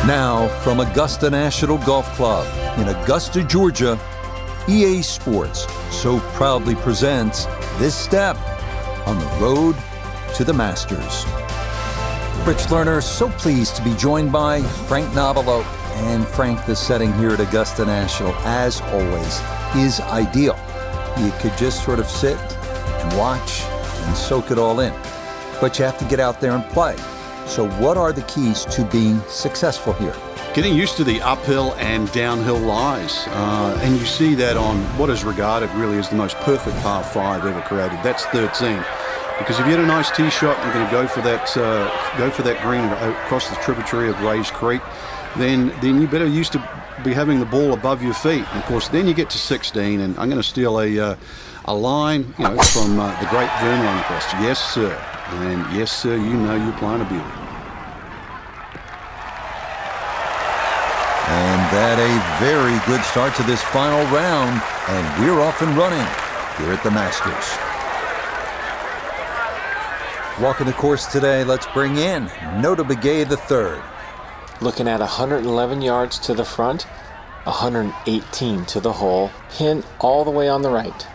Now, from Augusta National Golf Club in Augusta, Georgia, EA Sports so proudly presents this step on the road to the Masters. Rich Lerner, so pleased to be joined by Frank Nobilo. And Frank, the setting here at Augusta National, as always, is ideal. You could just sort of sit and watch and soak it all in. But you have to get out there and play. So what are the keys to being successful here? Getting used to the uphill and downhill lies. And you see that on what is regarded really as the most perfect par 5 ever created. That's 13. Because if you hit a nice tee shot, you're going to go for that green across the tributary of Rays Creek, then you better used to be having the ball above your feet. And of course, then you get to 16, and I'm going to steal a line, from the great Vern Lundquist. Yes, sir. And yes, sir, you know you're playing a beauty. And that a very good start to this final round, and we're off and running here at the Masters. Walking the course today, let's bring in Nota Begay III. Looking at 111 yards to the front, 118 to the hole, pin all the way on the right.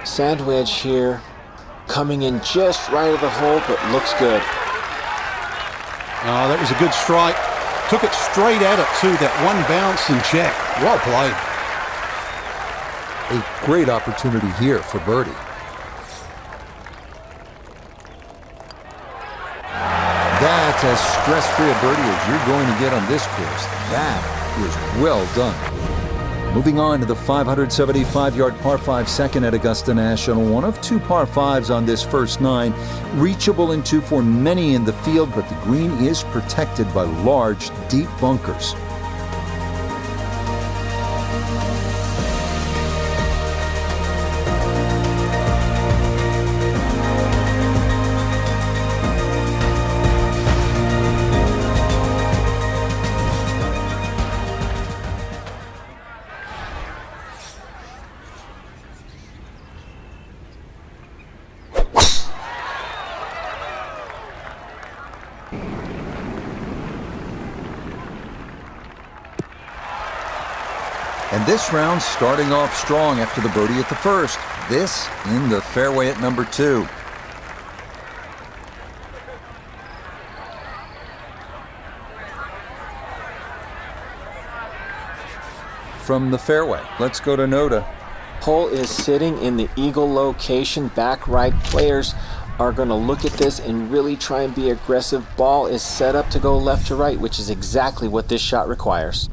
Sand wedge here, coming in just right of the hole, but looks good. Oh, that was a good strike. Took it straight at it, too. That one bounce and check. Well played. A great opportunity here for birdie. That's as stress-free a birdie as you're going to get on this course. That is well done. Moving on to the 575-yard par 5 second at Augusta National. One of 2 par 5s on this first 9. Reachable in 2 for many in the field, but the green is protected by large, deep bunkers. And this round starting off strong after the birdie at the first. This in the fairway at number 2. From the fairway, let's go to Nota. Hole is sitting in the eagle location, back right. Players are going to look at this and really try and be aggressive. Ball is set up to go left to right, which is exactly what this shot requires.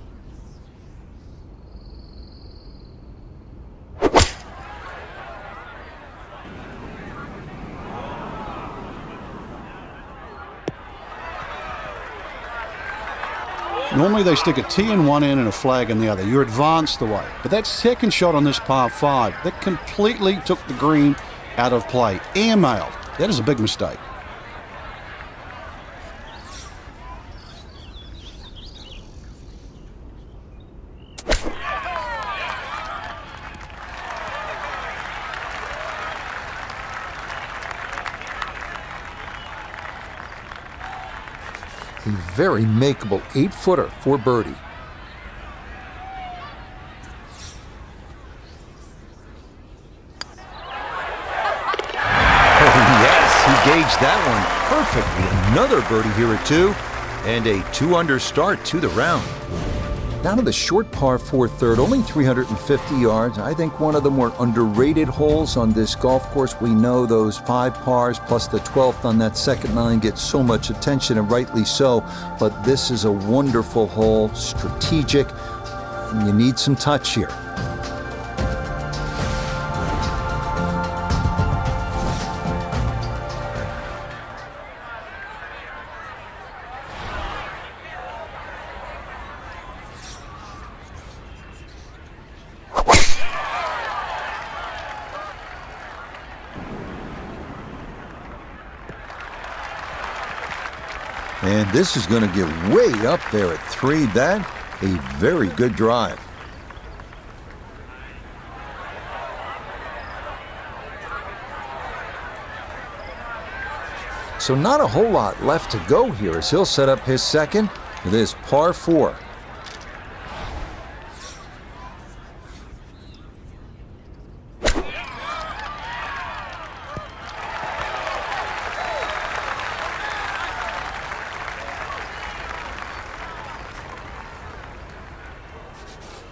Normally they stick a tee in one end and a flag in the other. You're advanced the way. But that second shot on this par 5, that completely took the green out of play. Airmailed. That is a big mistake. A very makeable 8-footer for birdie. Oh, yes, he gauged that one perfectly. Another birdie here at 2, and a 2-under start to the round. Down to the short par 4 third, only 350 yards. I think one of the more underrated holes on this golf course. We know those 5 pars plus the 12th on that second 9 get so much attention, and rightly so. But this is a wonderful hole, strategic. You need some touch here. And this is going to get way up there at 3. That, a very good drive. so not a whole lot left to go here as he'll set up his second with his par 4.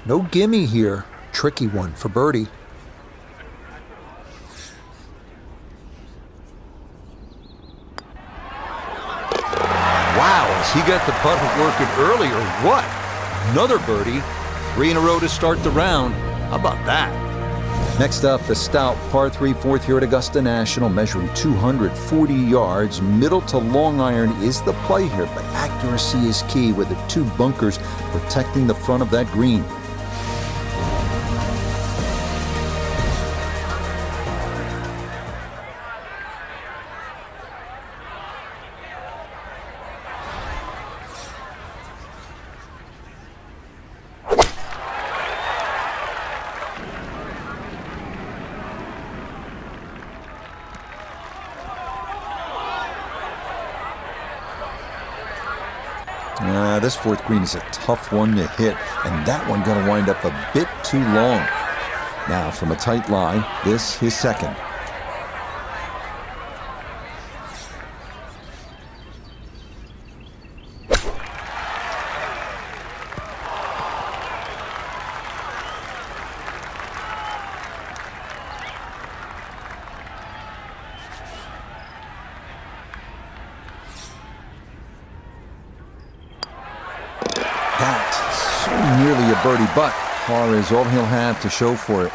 No gimme here. Tricky one for birdie. Wow, has he got the putt working early or what? Another birdie. 3 in a row to start the round. How about that? Next up, the stout par 3 fourth here at Augusta National, measuring 240 yards. Middle to long iron is the play here, but accuracy is key with the 2 bunkers protecting the front of that green. This fourth green is a tough one to hit, and that one going to wind up a bit too long. Now from a tight lie, this his second. That's so nearly a birdie, but par is all he'll have to show for it.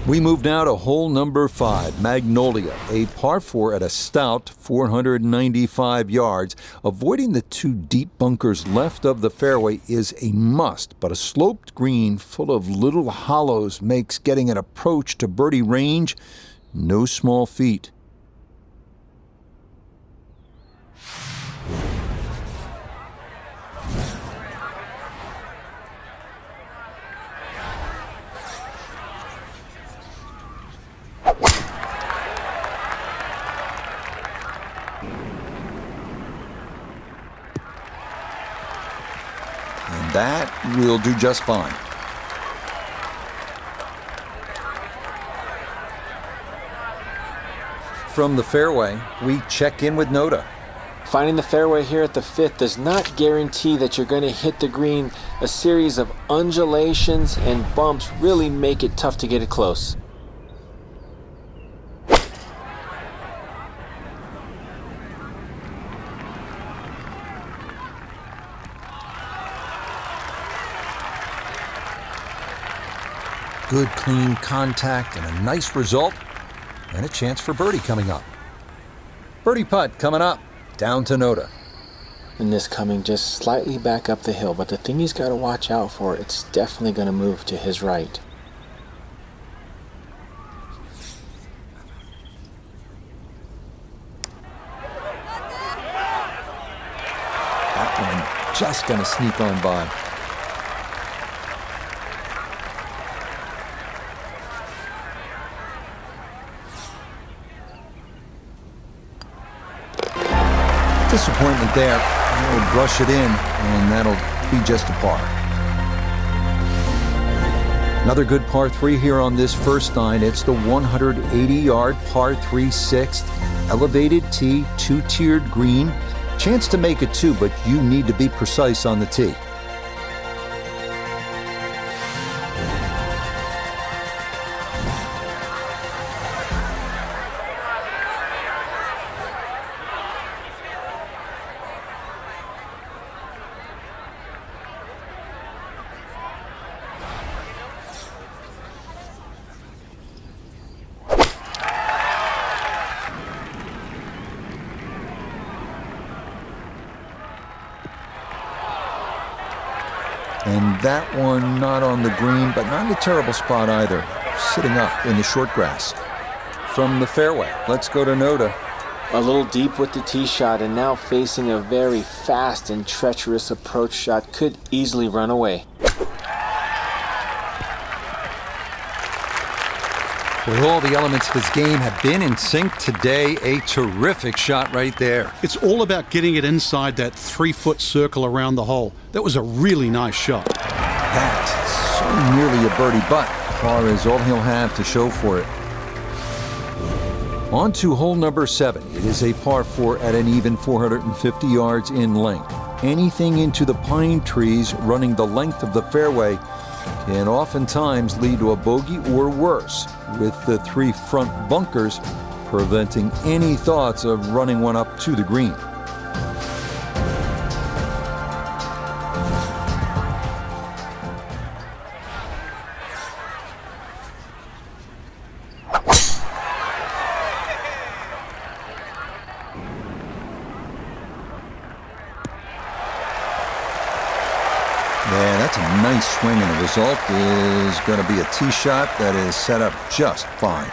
We move now to hole number 5, Magnolia, a par 4 at a stout 495 yards. Avoiding the 2 deep bunkers left of the fairway is a must, but a sloped green full of little hollows makes getting an approach to birdie range no small feat. And that will do just fine. From the fairway, we check in with Noda. Finding the fairway here at the 5th does not guarantee that you're going to hit the green. A series of undulations and bumps really make it tough to get it close. Good clean contact and a nice result, and a chance for birdie coming up. Birdie putt coming up, down to Noda. And this coming just slightly back up the hill, but the thing he's got to watch out for, it's definitely going to move to his right. That one just going to sneak on by. Disappointment there. He'll brush it in, and that'll be just a par. Another good par 3 here on this first nine. It's the 180-yard par 3 6th. Elevated tee, 2-tiered green. Chance to make it 2, but you need to be precise on the tee. And that one not on the green, but not in a terrible spot either. Sitting up in the short grass. From the fairway, let's go to Noda. A little deep with the tee shot, and now facing a very fast and treacherous approach shot. Could easily run away. With all the elements of his game have been in sync today, a terrific shot right there. It's all about getting it inside that 3-foot circle around the hole. That was a really nice shot. That's so nearly a birdie, but par is all he'll have to show for it. On to hole number 7. It is a par 4 at an even 450 yards in length. Anything into the pine trees running the length of the fairway can oftentimes lead to a bogey or worse, with the 3 front bunkers preventing any thoughts of running one up to the green. Yeah, that's a nice swing, and the result is going to be a tee shot that is set up just fine.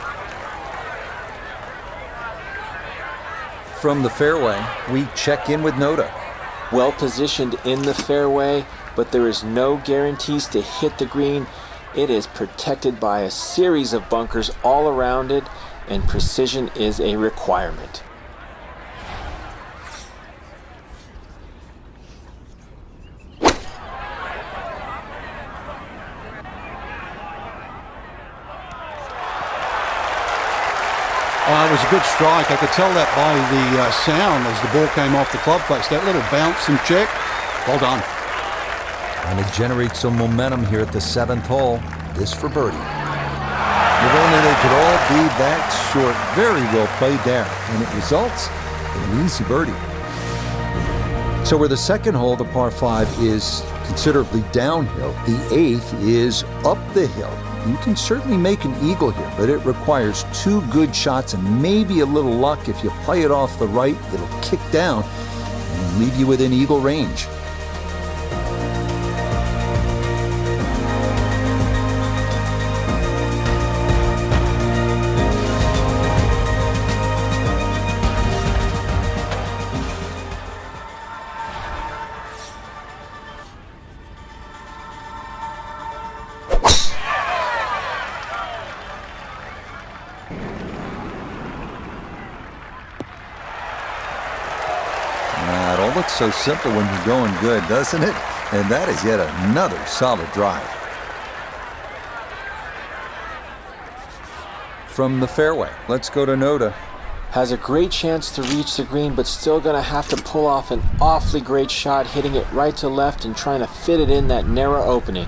From the fairway, we check in with Noda. Well positioned in the fairway, but there is no guarantees to hit the green. It is protected by a series of bunkers all around it, and precision is a requirement. It was a good strike. I could tell that by the sound as the ball came off the club face. That little bounce and check. Well done. Trying to generate some momentum here at the 7th hole. This for birdie. If only they could all be that short. Very well played there. And it results in an easy birdie. So where the 2nd hole, the par 5, is considerably downhill, the 8th is up the hill. You can certainly make an eagle here, but it requires 2 good shots and maybe a little luck. If you play it off the right, it'll kick down and leave you within eagle range. It all looks so simple when you're going good, doesn't it? And that is yet another solid drive. From the fairway, let's go to Noda. Has a great chance to reach the green, but still going to have to pull off an awfully great shot, hitting it right to left and trying to fit it in that narrow opening.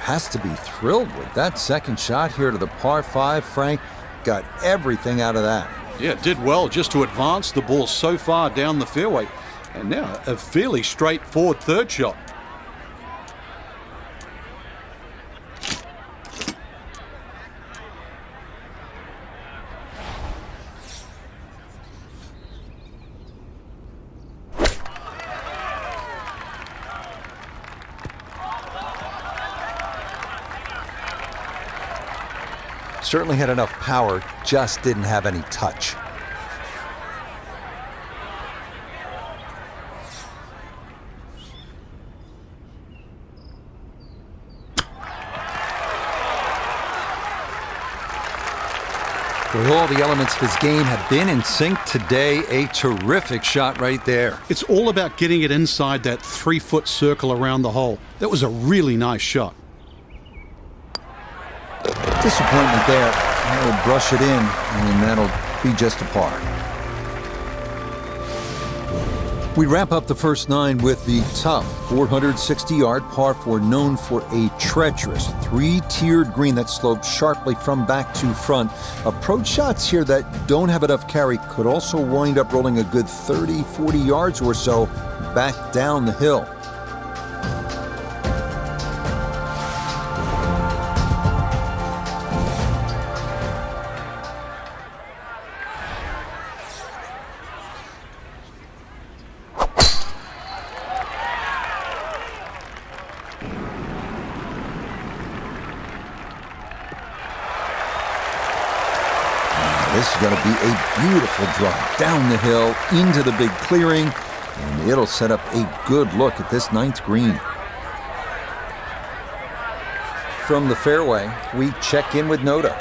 Has to be thrilled with that 2nd shot here to the par 5. Frank got everything out of that. Yeah, did well just to advance the ball so far down the fairway. And now a fairly straightforward 3rd shot. Certainly had enough power, just didn't have any touch. With all the elements of his game have been in sync today, a terrific shot right there. It's all about getting it inside that 3-foot circle around the hole. That was a really nice shot. Disappointment there. He'll brush it in, and that'll be just a par. We wrap up the first 9 with the tough 460-yard par 4, known for a treacherous 3-tiered green that slopes sharply from back to front. Approach shots here that don't have enough carry could also wind up rolling a good 30, 40 yards or so back down the hill. This is going to be a beautiful drive down the hill into the big clearing, and it'll set up a good look at this ninth green. From the fairway, we check in with Noda.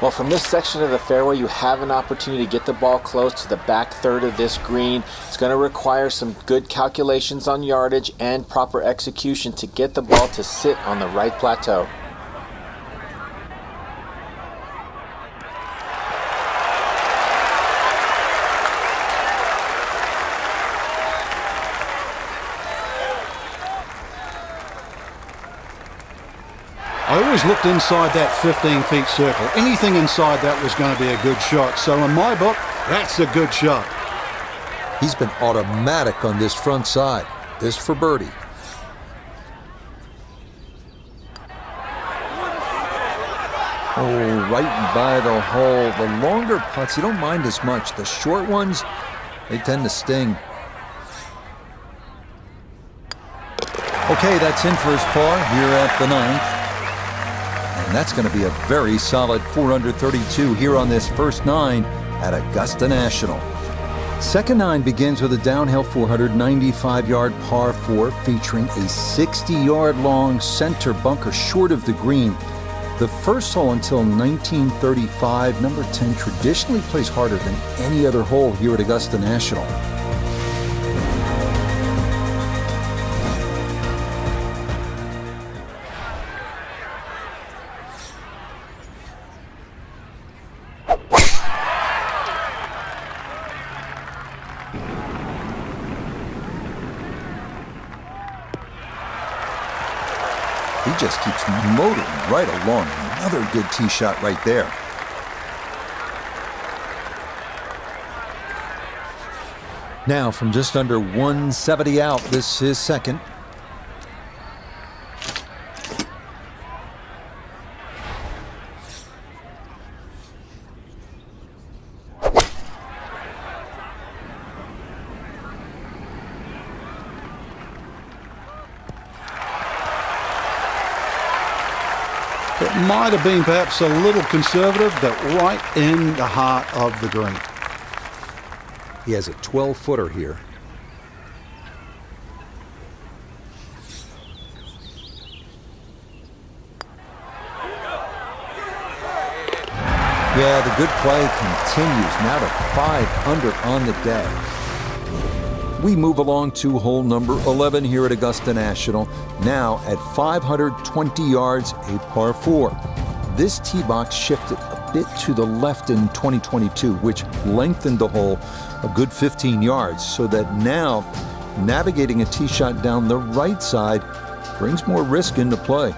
Well, from this section of the fairway, you have an opportunity to get the ball close to the back third of this green. It's going to require some good calculations on yardage and proper execution to get the ball to sit on the right plateau. I always looked inside that 15 feet circle. Anything inside that was going to be a good shot. So in my book, that's a good shot. He's been automatic on this front side. This for birdie. Oh, right by the hole. The longer putts, you don't mind as much. The short ones, they tend to sting. Okay, that's in for his par here at the ninth. And that's going to be a very solid 432 here on this first nine at Augusta National. Second nine begins with a downhill 495-yard par 4 featuring a 60-yard long center bunker short of the green. The first hole until 1935, number 10 traditionally plays harder than any other hole here at Augusta National. He just keeps motoring right along. Another good tee shot right there. Now from just under 170 out, this is second. It might have been perhaps a little conservative, but right in the heart of the green. He has a 12-footer here. Yeah, the good play continues. Now to 5 under on the day. We move along to hole number 11 here at Augusta National. Now at 520 yards, a par 4. This tee box shifted a bit to the left in 2022, which lengthened the hole a good 15 yards, so that now navigating a tee shot down the right side brings more risk into play.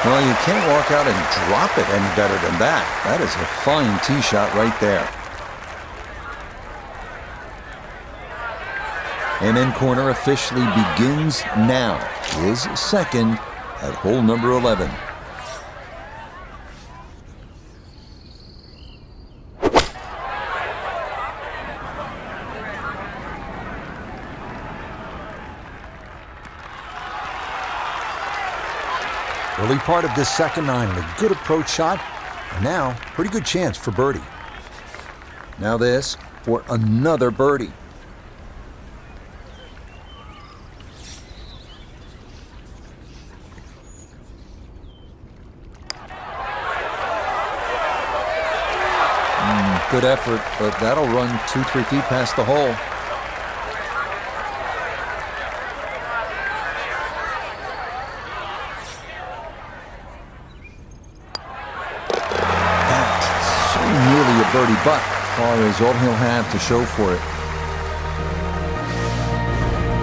Well, you can't walk out and drop it any better than that. That is a fine tee shot right there. Amen Corner officially begins now. His second at hole number 11. Early part of this second nine, a good approach shot, and now pretty good chance for birdie. Now this for another birdie. Good effort, but that'll run 2-3 feet past the hole. Birdie, but par is all he'll have to show for it.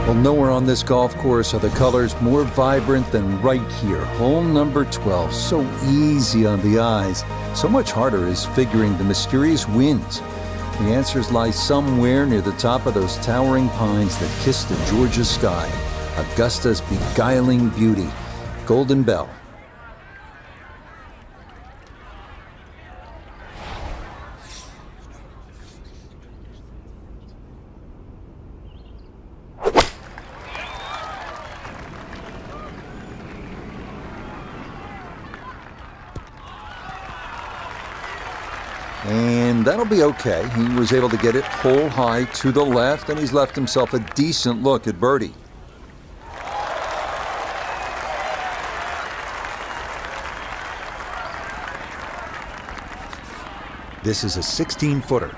Well, nowhere on this golf course are the colors more vibrant than right here. Hole number 12, so easy on the eyes. So much harder is figuring the mysterious winds. The answers lie somewhere near the top of those towering pines that kiss the Georgia sky. Augusta's beguiling beauty. Golden Bell. And that'll be okay. He was able to get it hole high to the left, and he's left himself a decent look at birdie. This is a 16-footer.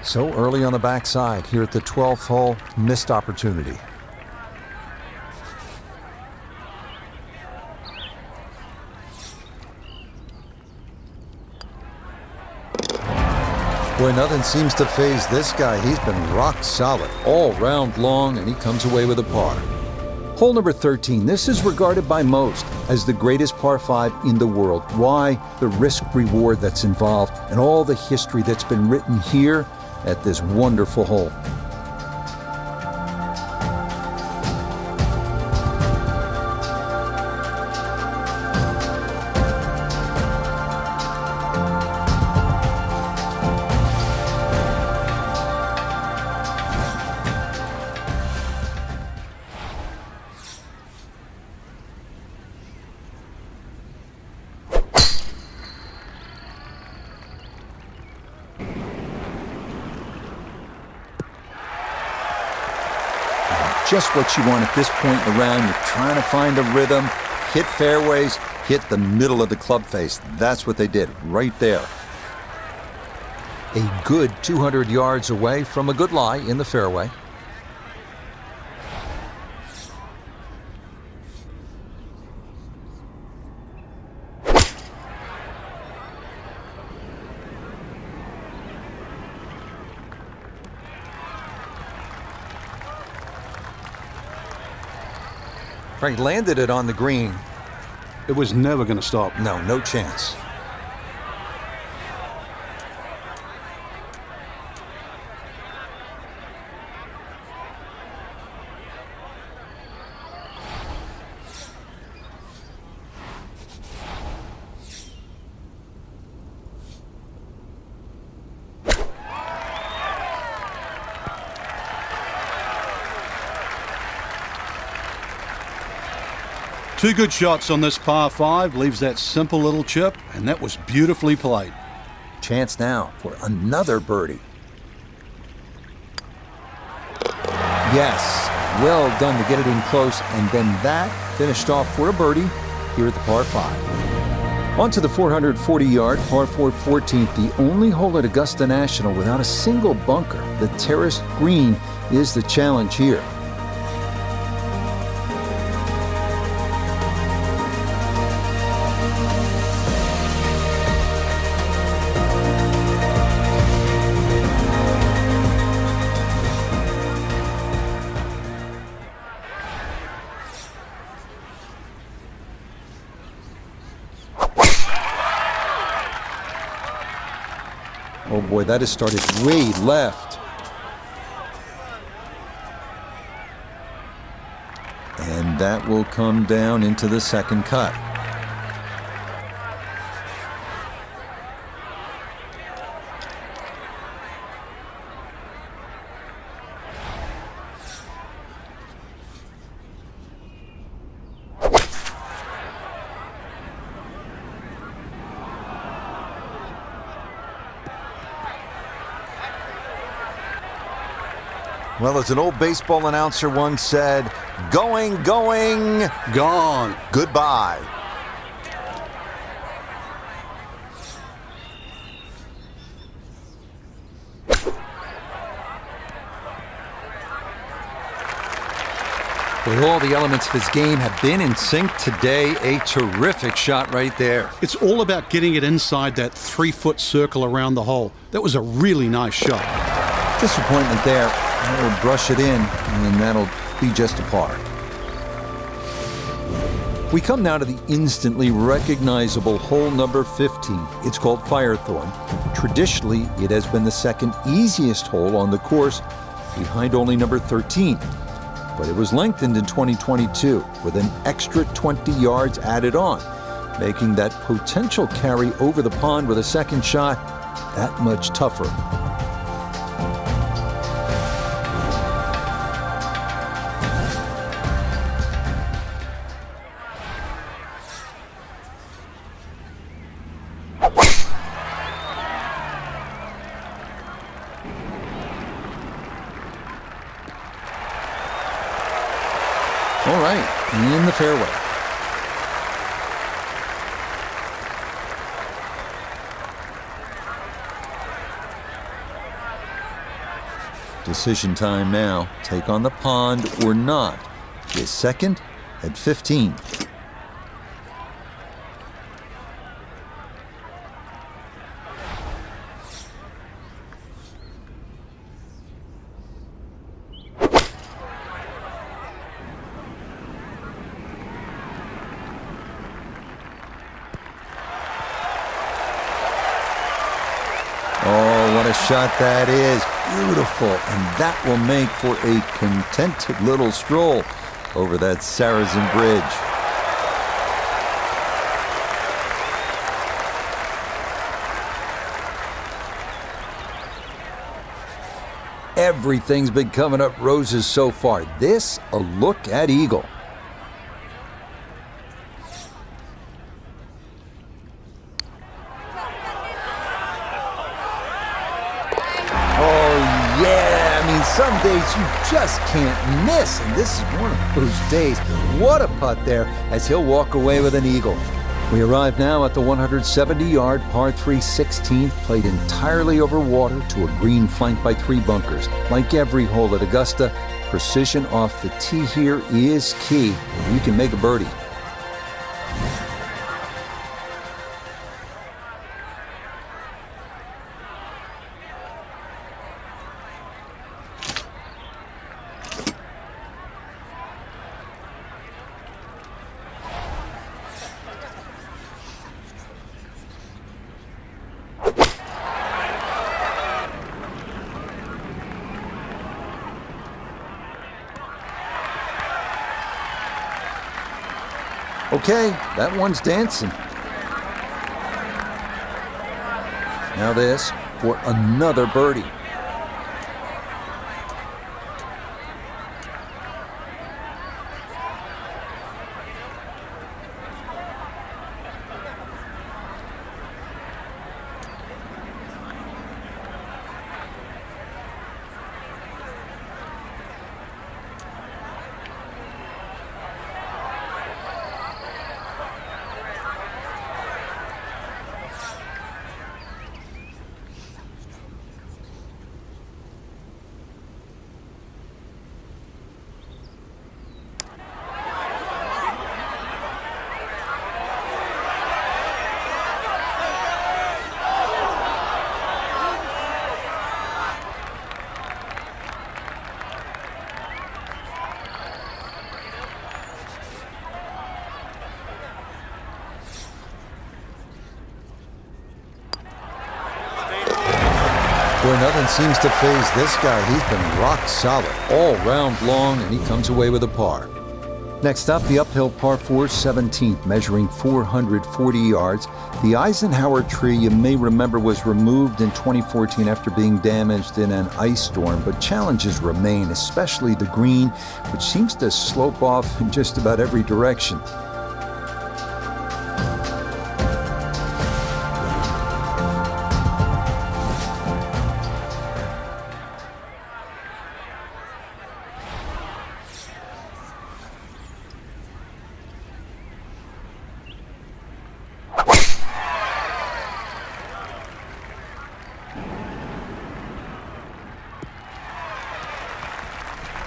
So early on the backside here at the 12th hole, missed opportunity. Boy, nothing seems to faze this guy. He's been rock solid all round long, and he comes away with a par. Hole number 13. This is regarded by most as the greatest par 5 in the world. Why? The risk-reward that's involved and all the history that's been written here at this wonderful hole. Just what you want at this point in the round. You're trying to find a rhythm, hit fairways, hit the middle of the club face. That's what they did right there. A good 200 yards away from a good lie in the fairway. Frank landed it on the green. It was never going to stop. No chance. Two good shots on this par 5, leaves that simple little chip, and that was beautifully played. Chance now for another birdie. Yes, well done to get it in close, and then that finished off for a birdie here at the par 5. On to the 440-yard par 4 14th, the only hole at Augusta National without a single bunker. The terraced green is the challenge here. Oh boy, that has started way left. And that will come down into the second cut. Well, as an old baseball announcer once said, going, Gone. goodbye. With all the elements of his game have been in sync today, a terrific shot right there. It's all about getting it inside that 3-foot circle around the hole. That was a really nice shot. Disappointment there. He'll brush it in, and that'll be just a par. We come now to the instantly recognizable hole number 15. It's called Firethorn. Traditionally, it has been the second easiest hole on the course, behind only number 13. But it was lengthened in 2022 with an extra 20 yards added on, making that potential carry over the pond with a second shot that much tougher. All right, in the fairway. Decision time now. Take on the pond or not. His second at 15. Oh, what a shot that is. Beautiful. And that will make for a contented little stroll over that Saracen Bridge. Everything's been coming up roses so far. This, a look at Eagle. Some days you just can't miss, and this is one of those days. What a putt there as he'll walk away with an eagle. We arrive now at the 170-yard par 3 16th, played entirely over water to a green flanked by 3 bunkers. Like every hole at Augusta, precision off the tee here is key. You can make a birdie. Okay, that one's dancing. Now this for another birdie. Boy, nothing seems to faze this guy. He's been rock solid all round long, and he comes away with a par. Next up, the uphill par 4 17th, measuring 440 yards. The Eisenhower tree, you may remember, was removed in 2014 after being damaged in an ice storm, but challenges remain, especially the green, which seems to slope off in just about every direction.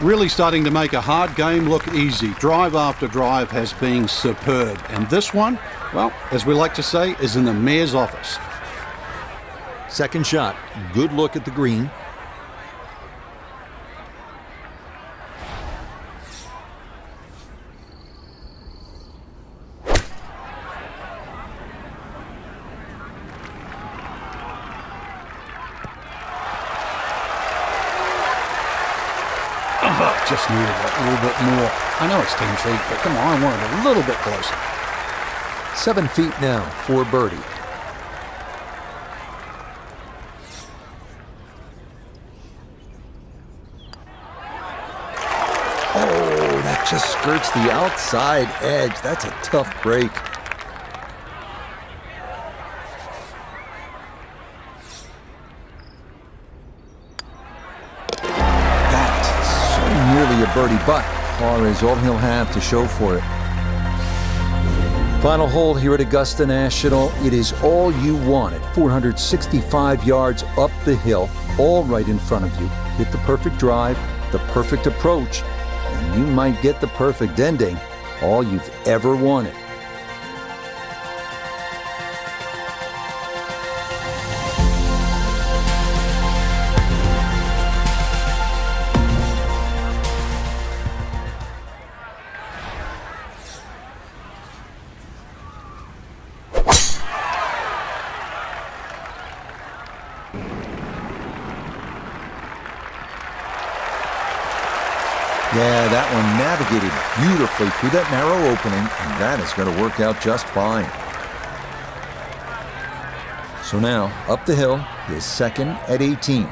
Really starting to make a hard game look easy. Drive after drive has been superb. And this one, well, as we like to say, is in the mayor's office. Second shot. Good look at the green. Just needed that a little bit more. I know it's 10 feet, but come on, I want it a little bit closer. 7 feet now for birdie. Oh, that just skirts the outside edge. That's a tough break. Nearly a birdie, but par is all he'll have to show for it. Final hole here at Augusta National. It is all you wanted. 465 yards up the hill, all right in front of you. Hit the perfect drive, the perfect approach, and you might get the perfect ending. All you've ever wanted. Yeah, that one navigated beautifully through that narrow opening, and that is going to work out just fine. So now, up the hill, his second at 18.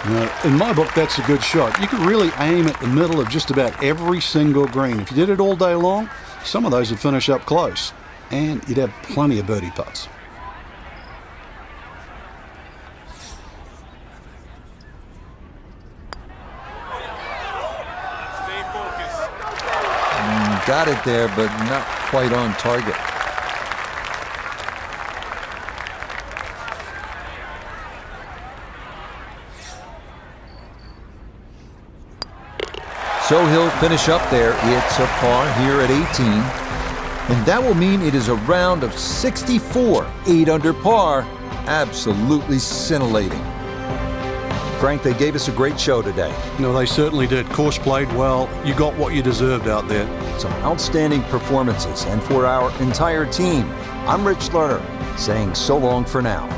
Now, in my book, that's a good shot. You could really aim at the middle of just about every single green. If you did it all day long, some of those would finish up close, and you'd have plenty of birdie putts. Stay focused. Got it there, but not quite on target. So he'll finish up there. It's a par here at 18. And that will mean it is a round of 64, 8 under par. Absolutely scintillating. Frank, they gave us a great show today. No, they certainly did. Course played well. You got what you deserved out there. Some outstanding performances. And for our entire team, I'm Rich Lerner, saying so long for now.